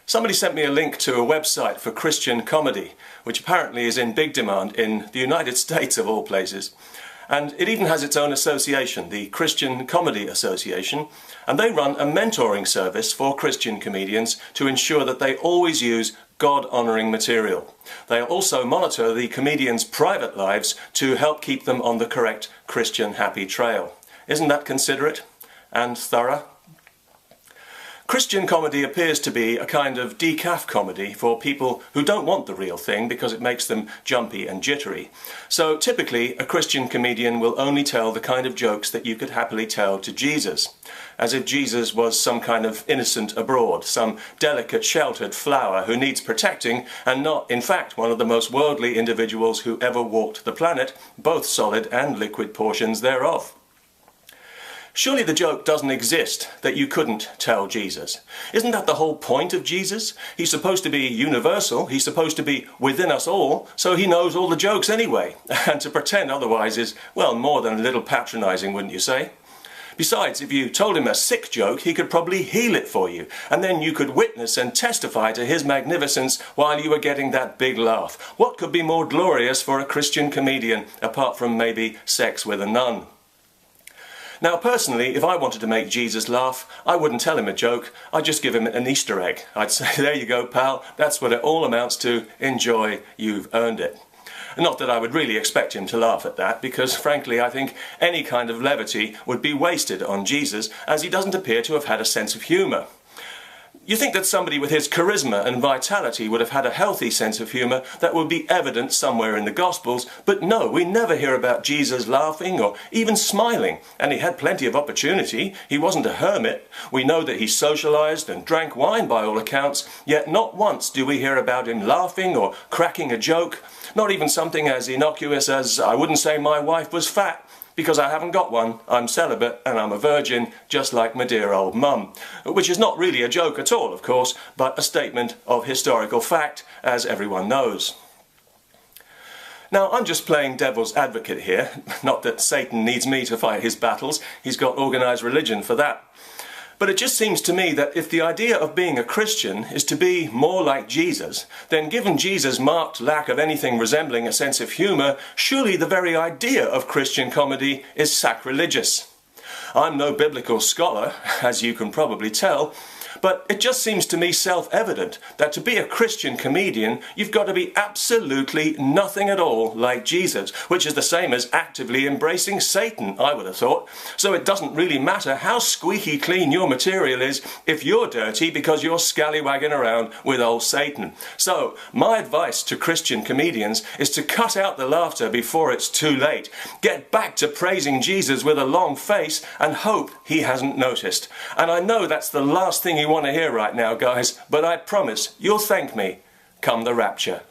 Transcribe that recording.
Somebody sent me a link to a website for Christian comedy, which apparently is in big demand in the United States of all places. And it even has its own association, the Christian Comedy Association, and they run a mentoring service for Christian comedians to ensure that they always use God-honouring material. They also monitor the comedians' private lives to help keep them on the correct Christian happy trail. Isn't that considerate and thorough? Christian comedy appears to be a kind of decaf comedy for people who don't want the real thing because it makes them jumpy and jittery. So typically a Christian comedian will only tell the kind of jokes that you could happily tell to Jesus, as if Jesus was some kind of innocent abroad, some delicate sheltered flower who needs protecting and not, in fact, one of the most worldly individuals who ever walked the planet, both solid and liquid portions thereof. Surely the joke doesn't exist that you couldn't tell Jesus. Isn't that the whole point of Jesus? He's supposed to be universal, he's supposed to be within us all, so he knows all the jokes anyway. And to pretend otherwise is, well, more than a little patronising, wouldn't you say? Besides, if you told him a sick joke, he could probably heal it for you, and then you could witness and testify to his magnificence while you were getting that big laugh. What could be more glorious for a Christian comedian, apart from maybe sex with a nun? Now personally, if I wanted to make Jesus laugh, I wouldn't tell him a joke, I'd just give him an Easter egg. I'd say, there you go pal, that's what it all amounts to, enjoy, you've earned it. Not that I would really expect him to laugh at that, because frankly I think any kind of levity would be wasted on Jesus, as he doesn't appear to have had a sense of humour. You think that somebody with his charisma and vitality would have had a healthy sense of humour that would be evident somewhere in the Gospels, but no, we never hear about Jesus laughing or even smiling, and he had plenty of opportunity. He wasn't a hermit. We know that he socialised and drank wine by all accounts, yet not once do we hear about him laughing or cracking a joke, not even something as innocuous as, I wouldn't say my wife was fat, because I haven't got one, I'm celibate and I'm a virgin, just like my dear old mum. Which is not really a joke at all, of course, but a statement of historical fact, as everyone knows. Now, I'm just playing devil's advocate here, not that Satan needs me to fight his battles, he's got organised religion for that. But it just seems to me that if the idea of being a Christian is to be more like Jesus, then given Jesus' marked lack of anything resembling a sense of humour, surely the very idea of Christian comedy is sacrilegious. I'm no biblical scholar, as you can probably tell, but it just seems to me self-evident that to be a Christian comedian, you've got to be absolutely nothing at all like Jesus, which is the same as actively embracing Satan, I would have thought. So it doesn't really matter how squeaky clean your material is if you're dirty because you're scallywagging around with old Satan. So my advice to Christian comedians is to cut out the laughter before it's too late. Get back to praising Jesus with a long face and hope he hasn't noticed. And I know that's the last thing you want to hear right now, guys, but I promise you'll thank me come the rapture.